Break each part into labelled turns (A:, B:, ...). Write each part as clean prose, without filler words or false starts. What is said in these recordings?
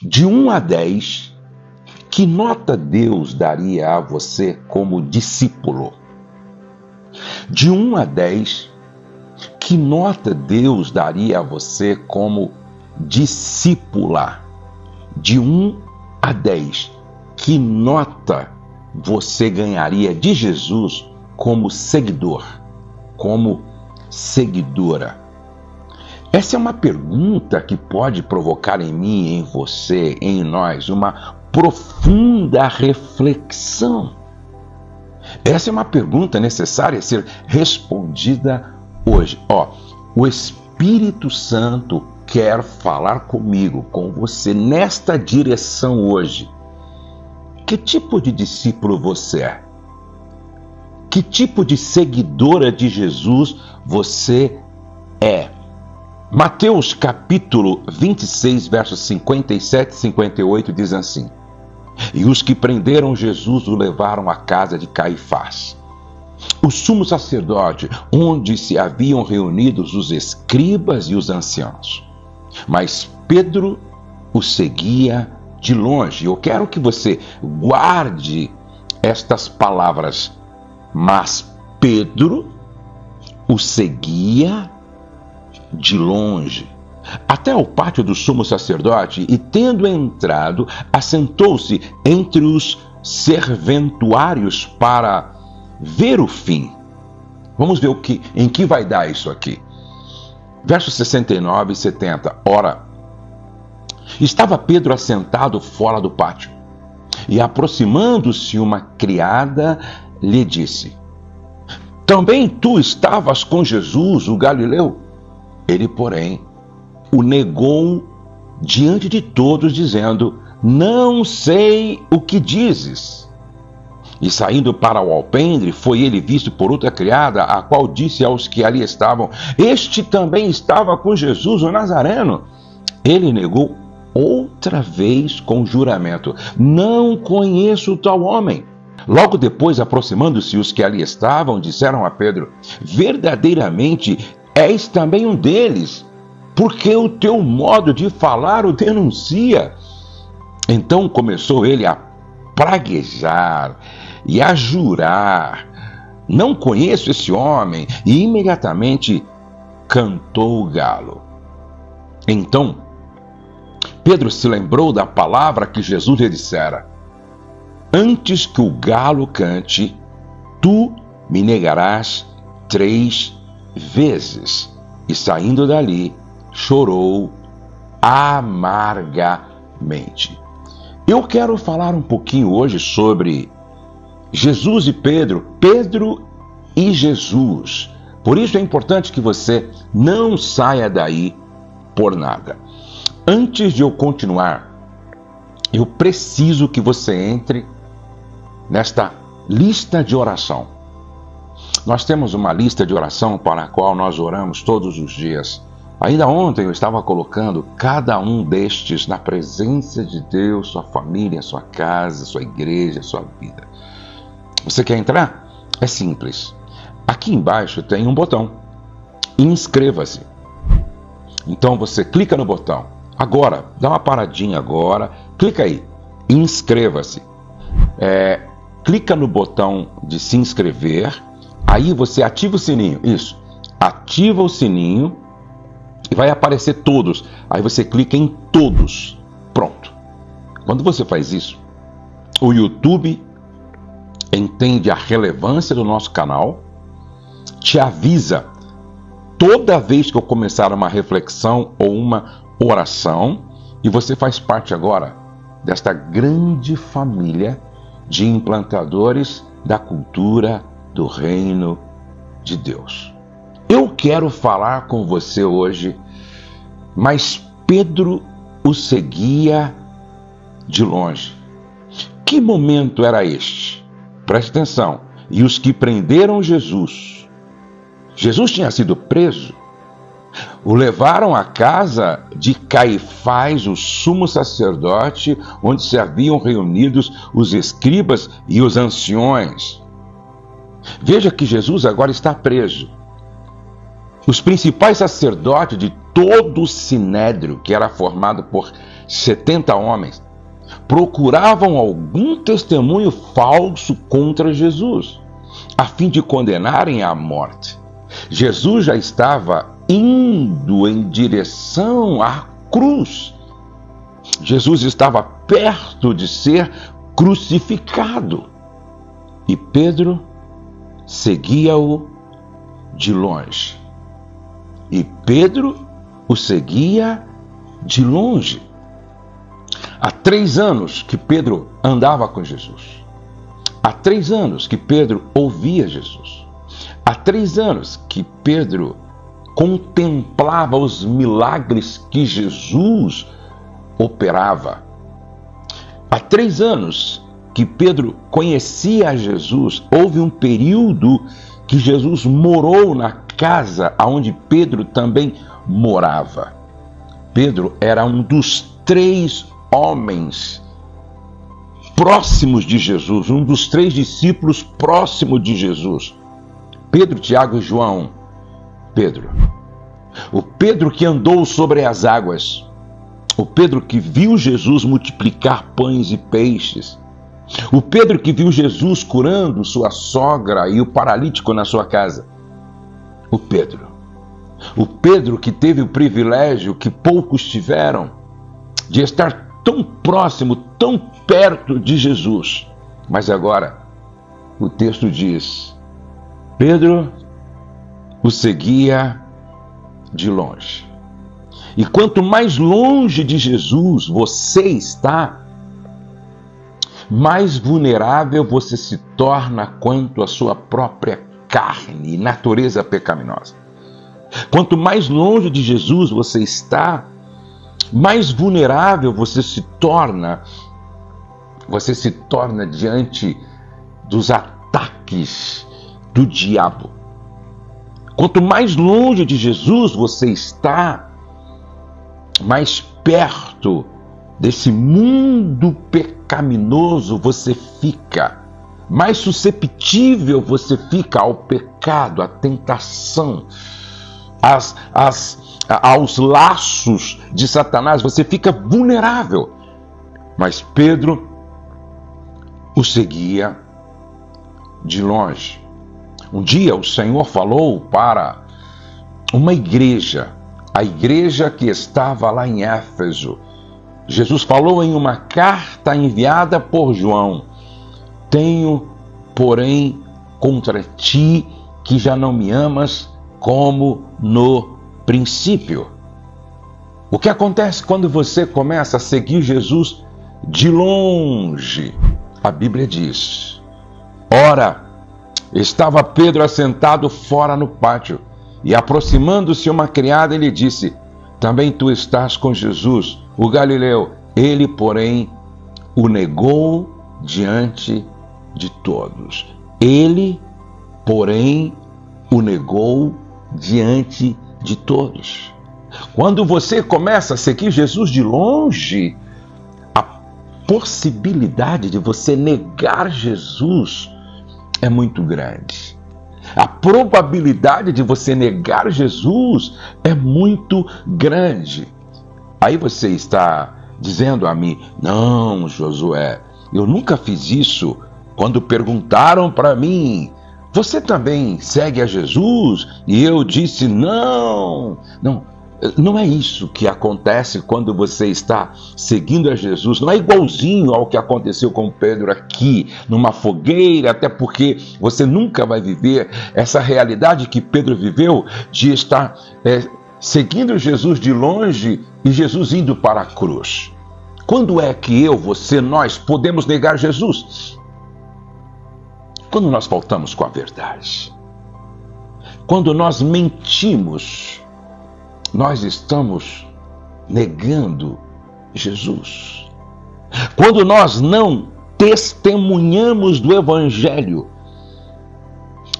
A: De 1 a 10, que nota Deus daria a você como discípulo? De 1 a 10, que nota Deus daria a você como discípula? De 1 a 10, que nota você ganharia de Jesus como seguidor, como seguidora? Essa é uma pergunta que pode provocar em mim, em você, em nós, uma profunda reflexão. Essa é uma pergunta necessária a ser respondida hoje. O Espírito Santo quer falar comigo, com você, nesta direção hoje. Que tipo de discípulo você é? Que tipo de seguidora de Jesus você é? Mateus capítulo 26, versos 57 e 58 diz assim: E os que prenderam Jesus o levaram à casa de Caifás, o sumo sacerdote, onde se haviam reunidos os escribas e os anciãos. Mas Pedro o seguia de longe. Eu quero que você guarde estas palavras. Mas Pedro o seguia de longe, até o pátio do sumo sacerdote, e tendo entrado, assentou-se entre os serventuários para ver o fim. Vamos ver em que vai dar isso aqui. Versos 69 e 70. Ora, estava Pedro assentado fora do pátio, e aproximando-se uma criada, lhe disse: Também tu estavas com Jesus, o Galileu? Ele, porém, o negou diante de todos, dizendo: Não sei o que dizes. E saindo para o alpendre, foi ele visto por outra criada, a qual disse aos que ali estavam: Este também estava com Jesus, o Nazareno. Ele negou outra vez com juramento: Não conheço tal homem. Logo depois, aproximando-se os que ali estavam, disseram a Pedro: Verdadeiramente és também um deles, porque o teu modo de falar o denuncia. Então começou ele a praguejar e a jurar: Não conheço esse homem. E imediatamente cantou o galo. Então Pedro se lembrou da palavra que Jesus lhe dissera: Antes que o galo cante, tu me negarás 3 vezes. E saindo dali, chorou amargamente. Eu quero falar um pouquinho hoje sobre Jesus e Pedro, Pedro e Jesus. Por isso é importante que você não saia daí por nada. Antes de eu continuar, eu preciso que você entre nesta lista de oração. Nós temos uma lista de oração para a qual nós oramos todos os dias. Ainda ontem eu estava colocando cada um destes na presença de Deus, sua família, sua casa, sua igreja, sua vida. Você quer entrar? É simples. Aqui embaixo tem um botão. Inscreva-se. Então você clica no botão. Agora, dá uma paradinha agora. Clica aí. Inscreva-se. Clica no botão de se inscrever. Aí você ativa o sininho. Isso. Ativa o sininho. E vai aparecer todos. Aí você clica em todos. Pronto. Quando você faz isso, o YouTube entende a relevância do nosso canal, te avisa toda vez que eu começar uma reflexão ou uma oração, e você faz parte agora desta grande família de implantadores da cultura do reino de Deus. Eu quero falar com você hoje, mas Pedro o seguia de longe. Que momento era este? Preste atenção. E os que prenderam Jesus. Jesus tinha sido preso. O levaram à casa de Caifás, o sumo sacerdote, onde se haviam reunidos os escribas e os anciões. Veja que Jesus agora está preso. Os principais sacerdotes de todo o sinédrio, que era formado por 70 homens, procuravam algum testemunho falso contra Jesus, a fim de condenarem à morte. Jesus já estava indo em direção à cruz. Jesus estava perto de ser crucificado. E Pedro seguia-o de longe. E Pedro o seguia de longe. Há 3 anos que Pedro andava com Jesus. Há 3 anos que Pedro ouvia Jesus. Há 3 anos que Pedro contemplava os milagres que Jesus operava. Há 3 anos que Pedro conhecia a Jesus. Houve um período que Jesus morou na casa onde Pedro também morava. Pedro era um dos 3 homens próximos de Jesus, um dos 3 discípulos próximos de Jesus. Pedro, Tiago e João. Pedro. O Pedro que andou sobre as águas. O Pedro que viu Jesus multiplicar pães e peixes. O Pedro que viu Jesus curando sua sogra e o paralítico na sua casa. O Pedro. O Pedro que teve o privilégio que poucos tiveram de estar tão próximo, tão perto de Jesus. Mas agora, o texto diz: Pedro o seguia de longe. E quanto mais longe de Jesus você está, mais vulnerável você se torna quanto à sua própria carne e natureza pecaminosa. Quanto mais longe de Jesus você está, mais vulnerável você se torna diante dos ataques do diabo. Quanto mais longe de Jesus você está, mais perto desse mundo pecaminoso você fica, mais susceptível você fica ao pecado, à tentação, aos laços de Satanás, você fica vulnerável. Mas Pedro o seguia de longe. Um dia o Senhor falou para uma igreja, a igreja que estava lá em Éfeso. Jesus falou em uma carta enviada por João: tenho, porém, contra ti que já não me amas como no princípio. O que acontece quando você começa a seguir Jesus de longe? A Bíblia diz: ora, estava Pedro assentado fora no pátio, e aproximando-se uma criada, ele disse: também tu estás com Jesus, o Galileu. Ele, porém, o negou diante de todos. Ele, porém, o negou diante de todos. Quando você começa a seguir Jesus de longe, a possibilidade de você negar Jesus é muito grande. A probabilidade de você negar Jesus é muito grande. Aí você está dizendo a mim: não, Josué, eu nunca fiz isso. Quando perguntaram para mim: você também segue a Jesus? E eu disse: não. Não é isso que acontece quando você está seguindo a Jesus. Não é igualzinho ao que aconteceu com Pedro aqui, numa fogueira, até porque você nunca vai viver essa realidade que Pedro viveu, de estar seguindo Jesus de longe e Jesus indo para a cruz. Quando é que eu, você, nós podemos negar Jesus? Quando nós faltamos com a verdade. Quando nós mentimos, nós estamos negando Jesus. Quando nós não testemunhamos do Evangelho,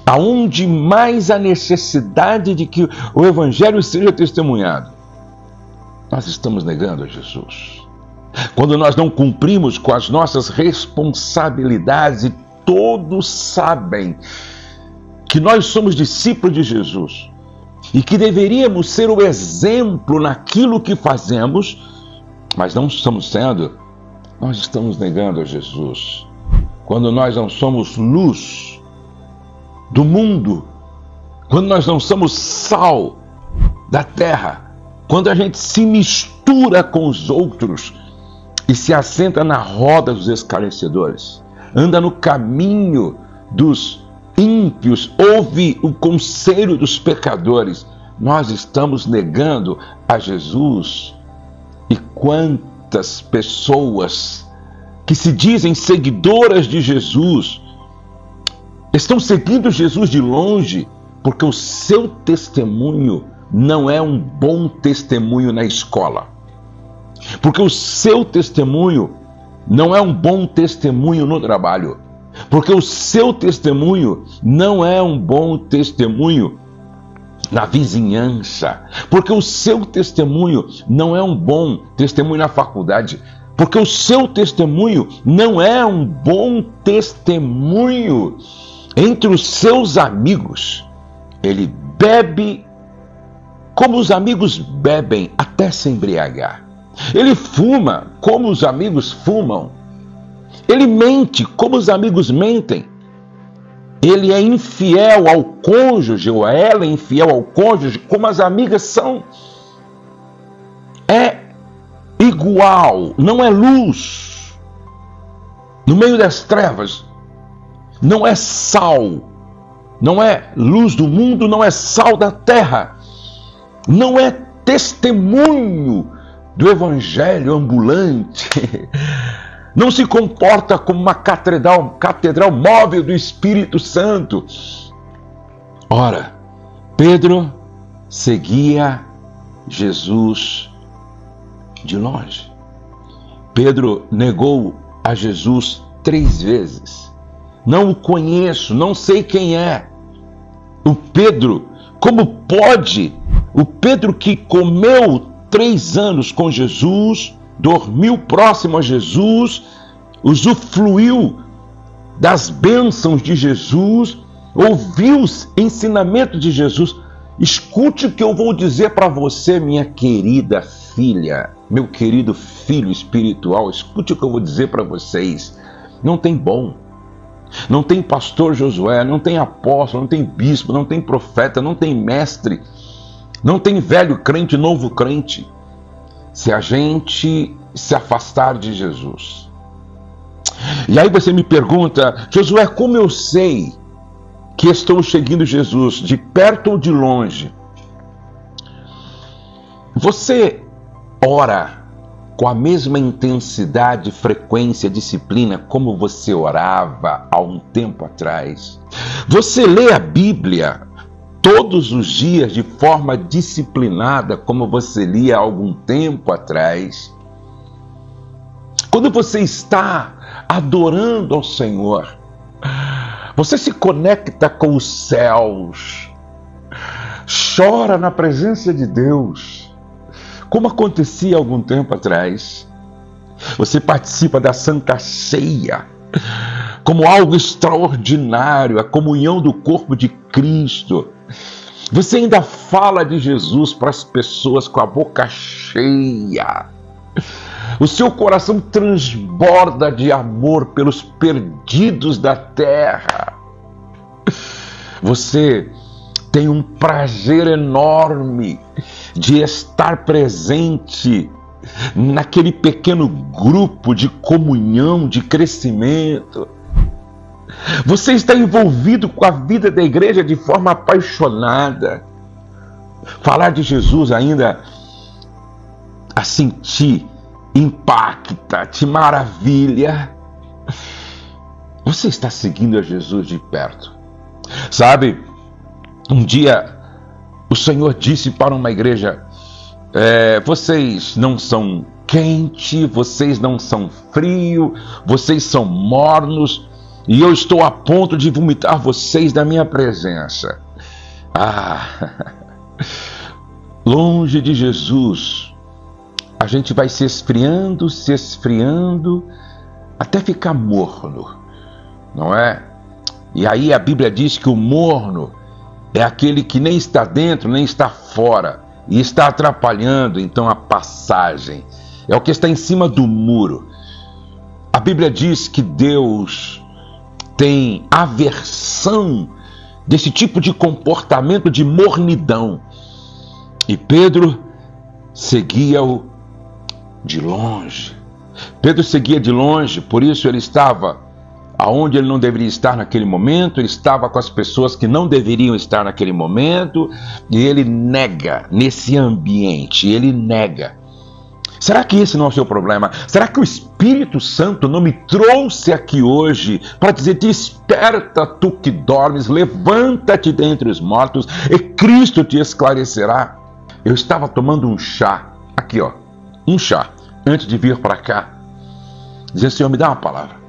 A: aonde mais a necessidade de que o Evangelho seja testemunhado, nós estamos negando a Jesus. Quando nós não cumprimos com as nossas responsabilidades, e todos sabem que nós somos discípulos de Jesus, e que deveríamos ser o exemplo naquilo que fazemos, mas não estamos sendo, nós estamos negando a Jesus. Quando nós não somos luz do mundo, quando nós não somos sal da terra, quando a gente se mistura com os outros e se assenta na roda dos escarnecedores, anda no caminho dos ímpios, ouve o conselho dos pecadores, nós estamos negando a Jesus. E quantas pessoas que se dizem seguidoras de Jesus estão seguindo Jesus de longe, porque o seu testemunho não é um bom testemunho na escola, porque o seu testemunho não é um bom testemunho no trabalho, porque o seu testemunho não é um bom testemunho na vizinhança, porque o seu testemunho não é um bom testemunho na faculdade, porque o seu testemunho não é um bom testemunho entre os seus amigos. Ele bebe como os amigos bebem até se embriagar. Ele fuma como os amigos fumam. Ele mente como os amigos mentem. Ele é infiel ao cônjuge, ou ela é infiel ao cônjuge, como as amigas são. É igual, não é luz. No meio das trevas, não é sal. Não é luz do mundo, não é sal da terra. Não é testemunho do evangelho ambulante. Não se comporta como uma catedral móvel do Espírito Santo. Ora, Pedro seguia Jesus de longe. Pedro negou a Jesus 3 vezes. Não o conheço, não sei quem é. O Pedro, como pode? O Pedro que comeu 3 anos com Jesus, dormiu próximo a Jesus, usufruiu das bênçãos de Jesus, ouviu os ensinamentos de Jesus. Escute o que eu vou dizer para você, minha querida filha, meu querido filho espiritual, escute o que eu vou dizer para vocês. Não tem bom, não tem pastor Josué, não tem apóstolo, não tem bispo, não tem profeta, não tem mestre, não tem velho crente, novo crente, se a gente se afastar de Jesus. E aí você me pergunta, Josué, como eu sei que estou seguindo Jesus, de perto ou de longe? Você ora com a mesma intensidade, frequência, disciplina como você orava há um tempo atrás? Você lê a Bíblia todos os dias de forma disciplinada como você lia há algum tempo atrás? Quando você está adorando ao Senhor, você se conecta com os céus, chora na presença de Deus, como acontecia há algum tempo atrás. Você participa da Santa Ceia como algo extraordinário, a comunhão do corpo de Cristo. Você ainda fala de Jesus para as pessoas com a boca cheia. O seu coração transborda de amor pelos perdidos da terra. Você tem um prazer enorme de estar presente naquele pequeno grupo de comunhão, de crescimento. Você está envolvido com a vida da igreja de forma apaixonada. Falar de Jesus ainda assim te impacta, te maravilha. Você está seguindo a Jesus de perto. Sabe, um dia o Senhor disse para uma igreja, vocês não são quente, vocês não são frio, vocês são mornos, e eu estou a ponto de vomitar vocês da minha presença. Longe de Jesus, a gente vai se esfriando, até ficar morno, não é? E aí a Bíblia diz que o morno é aquele que nem está dentro, nem está fora, e está atrapalhando então a passagem. É o que está em cima do muro. A Bíblia diz que Deus tem aversão desse tipo de comportamento de mornidão. E Pedro seguia-o de longe. Pedro seguia de longe, por isso ele estava aonde ele não deveria estar naquele momento, ele estava com as pessoas que não deveriam estar naquele momento, e ele nega nesse ambiente, ele nega. Será que esse não é o seu problema? Será que o Espírito Santo não me trouxe aqui hoje para dizer: desperta tu que dormes, levanta-te dentre os mortos e Cristo te esclarecerá? Eu estava tomando um chá, aqui ó, um chá, antes de vir para cá, dizendo: Senhor, me dá uma palavra.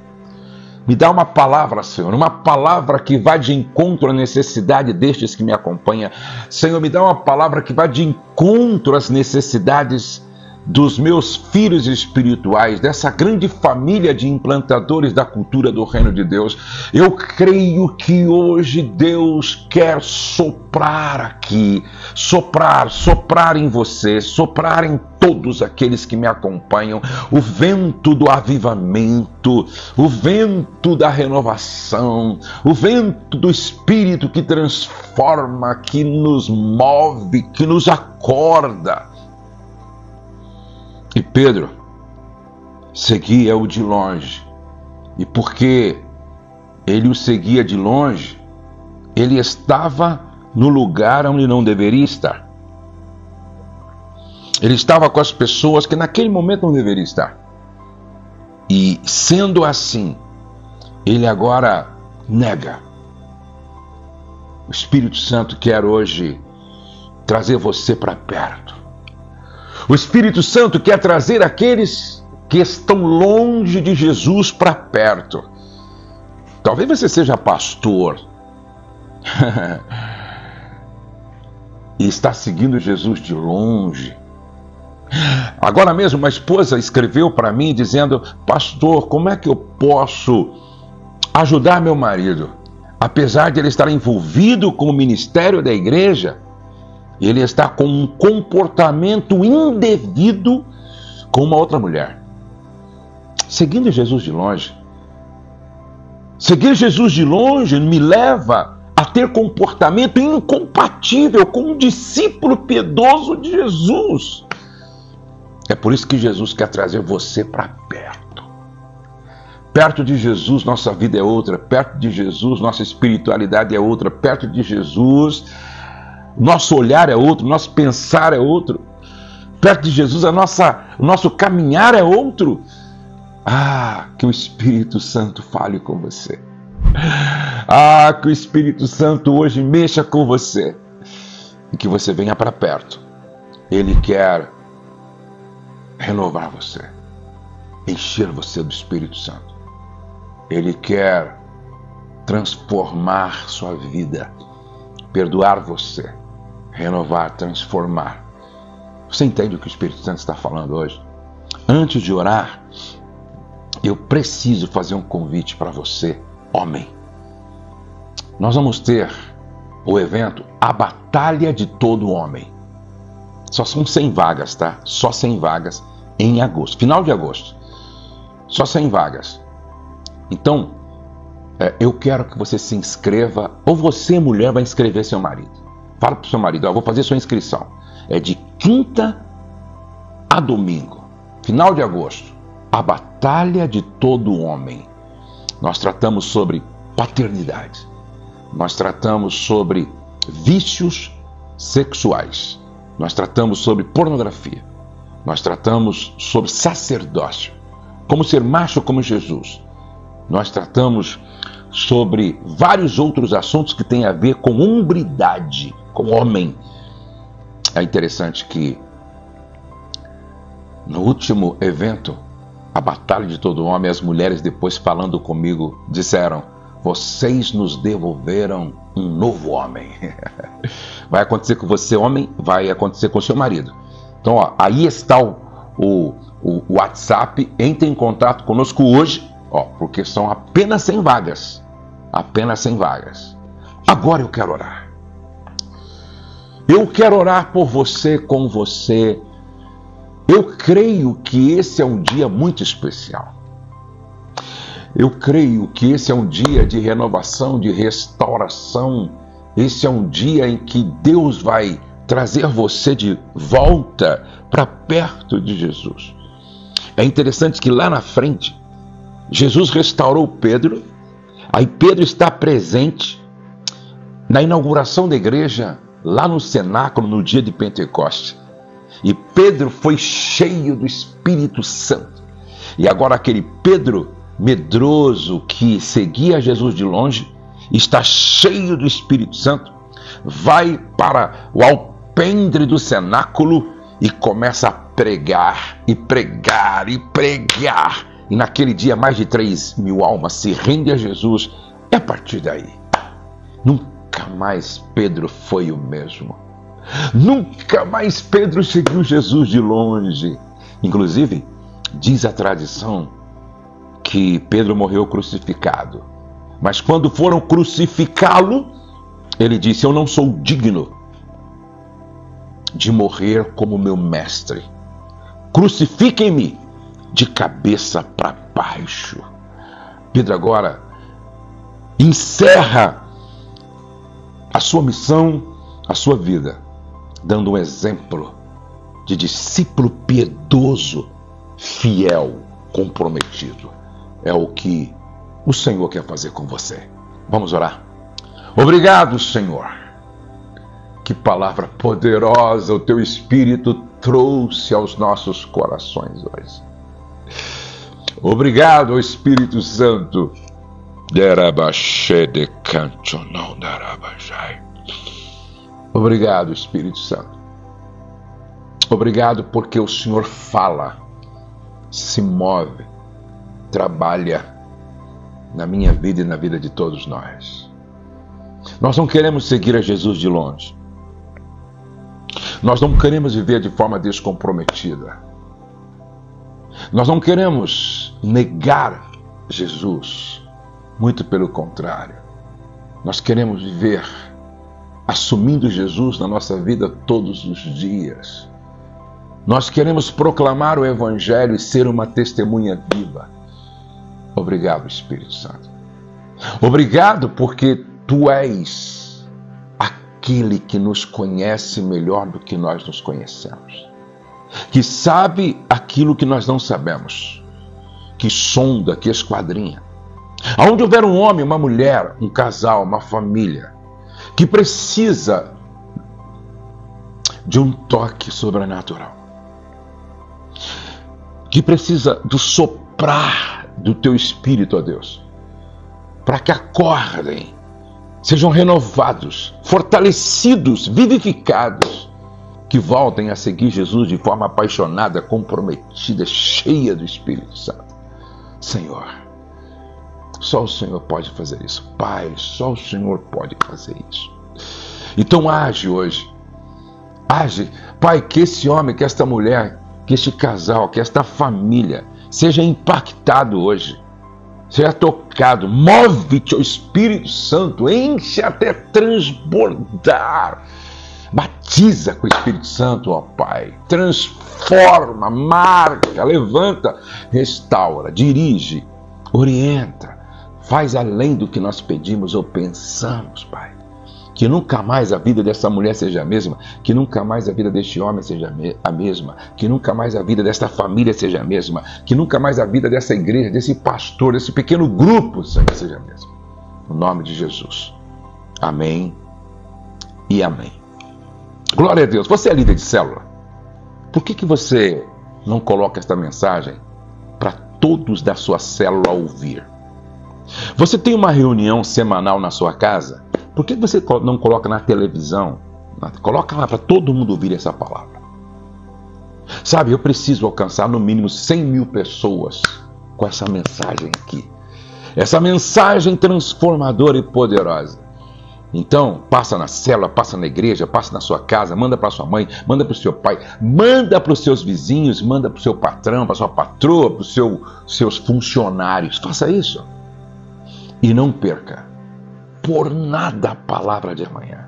A: Me dá uma palavra, Senhor, uma palavra que vá de encontro à necessidade destes que me acompanham. Senhor, me dá uma palavra que vá de encontro às necessidades dos meus filhos espirituais, dessa grande família de implantadores da cultura do reino de Deus. Eu creio que hoje Deus quer soprar aqui, soprar em você, soprar em todos aqueles que me acompanham, o vento do avivamento, o vento da renovação, o vento do Espírito que transforma, que nos move, que nos acorda. E Pedro seguia-o de longe, e porque ele o seguia de longe, ele estava no lugar onde não deveria estar. Ele estava com as pessoas que naquele momento não deveria estar. E sendo assim, ele agora nega. O Espírito Santo quer hoje trazer você para perto. O Espírito Santo quer trazer aqueles que estão longe de Jesus para perto. Talvez você seja pastor e está seguindo Jesus de longe. Agora mesmo uma esposa escreveu para mim dizendo: pastor, como é que eu posso ajudar meu marido? Apesar de ele estar envolvido com o ministério da igreja, ele está com um comportamento indevido com uma outra mulher. Seguindo Jesus de longe. Seguir Jesus de longe me leva a ter comportamento incompatível com um discípulo piedoso de Jesus. É por isso que Jesus quer trazer você para perto. Perto de Jesus, nossa vida é outra. Perto de Jesus, nossa espiritualidade é outra. Perto de Jesus, nosso olhar é outro, nosso pensar é outro. Perto de Jesus, o nosso caminhar é outro. Ah, que o Espírito Santo fale com você. Ah, que o Espírito Santo hoje mexa com você. E que você venha para perto. Ele quer renovar você. Encher você do Espírito Santo. Ele quer transformar sua vida. Perdoar você. Renovar, transformar. Você entende o que o Espírito Santo está falando hoje? Antes de orar, eu preciso fazer um convite para você, homem. Nós vamos ter o evento A Batalha de Todo Homem. Só são 100 vagas, tá? Só 100 vagas em agosto, final de agosto. Só 100 vagas. Então, eu quero que você se inscreva, ou você, mulher, vai inscrever seu marido. Fala para o seu marido: eu vou fazer sua inscrição. É de quinta a domingo, final de agosto. A Batalha de Todo Homem. Nós tratamos sobre paternidade. Nós tratamos sobre vícios sexuais. Nós tratamos sobre pornografia. Nós tratamos sobre sacerdócio. Como ser macho como Jesus. Nós tratamos sobre vários outros assuntos que têm a ver com hombridade, com homem. É interessante que no último evento, A Batalha de Todo Homem, as mulheres depois falando comigo disseram: vocês nos devolveram um novo homem. Vai acontecer com você, homem, vai acontecer com seu marido. Então, ó, aí está o WhatsApp. Entre em contato conosco hoje, ó, porque são apenas 100 vagas. Apenas 100 vagas. Agora eu quero orar. Eu quero orar por você, com você. Eu creio que esse é um dia muito especial. Eu creio que esse é um dia de renovação, de restauração. Esse é um dia em que Deus vai trazer você de volta para perto de Jesus. É interessante que lá na frente, Jesus restaurou Pedro. Aí Pedro está presente na inauguração da igreja, lá no cenáculo, no dia de Pentecostes. E Pedro foi cheio do Espírito Santo. E agora aquele Pedro medroso que seguia Jesus de longe, está cheio do Espírito Santo, vai para o alpendre do cenáculo e começa a pregar, e pregar, e pregar. E naquele dia mais de 3.000 almas se rendem a Jesus. E a partir daí, nunca mais Pedro foi o mesmo. Nunca mais Pedro seguiu Jesus de longe. Inclusive, diz a tradição que Pedro morreu crucificado. Mas quando foram crucificá-lo, ele disse: eu não sou digno de morrer como meu mestre. Crucifiquem-me de cabeça para baixo. Pedro agora encerra a sua missão, a sua vida, dando um exemplo de discípulo piedoso, fiel, comprometido. É o que o Senhor quer fazer com você. Vamos orar. Obrigado, Senhor. Que palavra poderosa o Teu Espírito trouxe aos nossos corações hoje. Obrigado, Espírito Santo. Obrigado, Espírito Santo. Obrigado porque o Senhor fala, se move, trabalha na minha vida e na vida de todos nós. Nós não queremos seguir a Jesus de longe. Nós não queremos viver de forma descomprometida. Nós não queremos negar Jesus. Muito pelo contrário. Nós queremos viver assumindo Jesus na nossa vida todos os dias. Nós queremos proclamar o Evangelho e ser uma testemunha viva. Obrigado, Espírito Santo. Obrigado porque Tu és aquele que nos conhece melhor do que nós nos conhecemos. Que sabe aquilo que nós não sabemos. Que sonda, que esquadrinha. Aonde houver um homem, uma mulher, um casal, uma família, que precisa de um toque sobrenatural, que precisa do soprar do Teu Espírito, ó Deus, para que acordem, sejam renovados, fortalecidos, vivificados, que voltem a seguir Jesus de forma apaixonada, comprometida, cheia do Espírito Santo. Senhor, só o Senhor pode fazer isso. Pai, só o Senhor pode fazer isso. Então age hoje. Age. Pai, que esse homem, que esta mulher, que este casal, que esta família seja impactado hoje. Seja tocado. Move-te, ó Espírito Santo. Enche até transbordar. Batiza com o Espírito Santo, ó Pai. Transforma, marca, levanta, restaura, dirige, orienta. Faz além do que nós pedimos ou pensamos, Pai. Que nunca mais a vida dessa mulher seja a mesma. Que nunca mais a vida deste homem seja a mesma. Que nunca mais a vida desta família seja a mesma. Que nunca mais a vida dessa igreja, desse pastor, desse pequeno grupo, Senhor, seja a mesma. No nome de Jesus. Amém e amém. Glória a Deus. Você é líder de célula. Por que você não coloca esta mensagem para todos da sua célula ouvir? Você tem uma reunião semanal na sua casa? Por que você não coloca na televisão? Coloca lá para todo mundo ouvir essa palavra. Sabe, eu preciso alcançar no mínimo 100.000 pessoas com essa mensagem aqui. Essa mensagem transformadora e poderosa. Então, passa na célula, passa na igreja, passa na sua casa, manda para sua mãe, manda para o seu pai, manda para os seus vizinhos, manda para o seu patrão, para a sua patroa, para os seus funcionários. Faça isso. E não perca por nada a palavra de amanhã.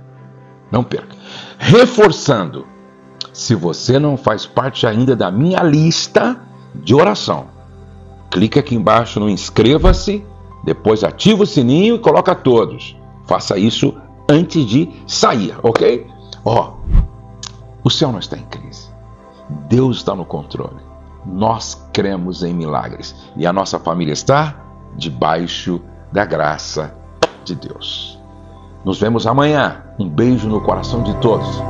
A: Não perca. Reforçando, se você não faz parte ainda da minha lista de oração, clica aqui embaixo no inscreva-se, depois ativa o sininho e coloca todos. Faça isso antes de sair, ok? O céu não está em crise. Deus está no controle. Nós cremos em milagres. E a nossa família está debaixo da graça de Deus. Nos vemos amanhã. Um beijo no coração de todos.